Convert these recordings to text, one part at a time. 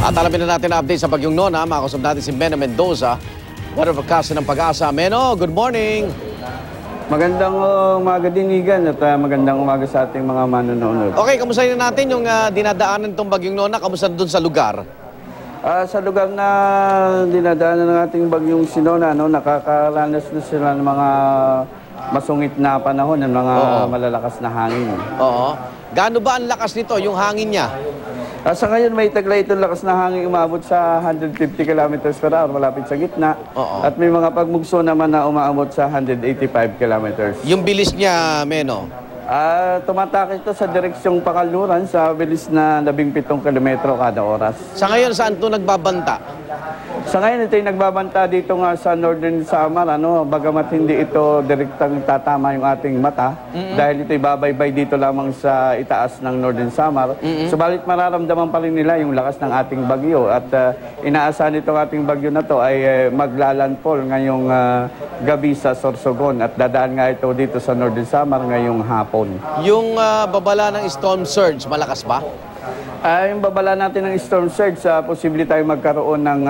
At alamin na natin ang update sa Bagyong Nona. Makakasama natin si Meno Mendoza, weather forecast ng Pag-asa. Meno, good morning! Magandang umaga din, Igan, at magandang umaga sa ating mga manonood. Okay, kamusta na natin yung dinadaanan itong Bagyong Nona? Kamusta doon sa lugar? Sa lugar na dinadaanan ng ating Bagyong Sinona, nakakaranas na sila ng mga masungit na panahon, ng mga malalakas na hangin. Oo. Gaano ba ang lakas nito, yung hangin niya? Sa ngayon, may taglay itong lakas na hangin umabot sa 150 kilometers per hour, malapit sa gitna. At may mga pagmugso naman na umaabot sa 185 kilometers. Yung bilis niya, Meno? Tumatake ito sa direksyong Pakaluran sa bilis na 17 kilometro kada oras. Sa ngayon, saan ito nagbabanta? Sa ngayon, ito yung nagbabanta dito nga sa Northern Samar, bagamat hindi ito direktang tatama yung ating mata, dahil ito babaybay dito lamang sa itaas ng Northern Samar. Subalit mararamdaman pa rin nila yung lakas ng ating bagyo at inaasahan itong ating bagyo na to ay maglalandfall ngayong gabi sa Sorsogon at dadaan nga ito dito sa Northern Samar ngayong hapon. Yung babala ng storm surge, malakas ba? Yung babala natin ng storm surge, posible tayo magkaroon ng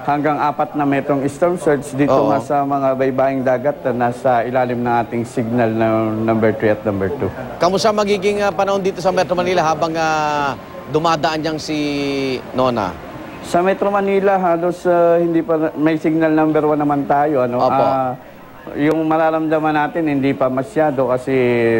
hanggang 4 na metrong storm surge dito nga sa mga baybaying dagat na nasa ilalim ng ating signal na number 3 at number 2. Kamusta magiging panahon dito sa Metro Manila habang dumadaan niyang si Nona? Sa Metro Manila, halos hindi pa may signal number 1 naman tayo. Yung mararamdaman natin, hindi pa masyado kasi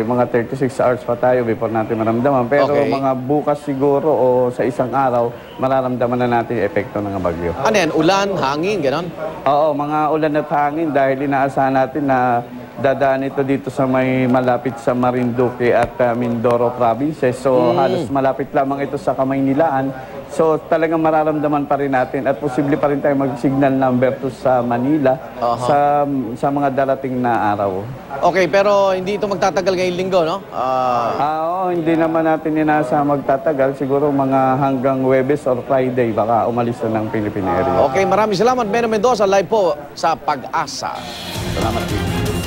mga 36 hours pa tayo before natin maramdaman. Pero mga bukas siguro o sa isang araw, mararamdaman na natin yung epekto ng bagyo. Ano yan? Ulan, hangin, gano'n? Oo, mga ulan at hangin dahil inaasahan natin na dadaan ito dito sa may malapit sa Marinduque at Mindoro provinces. So halos malapit lamang ito sa Kamaynilaan. So talagang mararamdaman pa rin natin at posible pa rin tayo mag-signal number 2 sa Manila sa mga darating na araw. Okay, pero hindi ito magtatagal ngayong linggo, no? Oo, hindi naman natin inasa magtatagal. Siguro mga hanggang Huwebes or Friday baka umalis na ng Philippine area. Okay, maraming salamat. Meno Mendoza, live po sa Pag-asa. Salamat.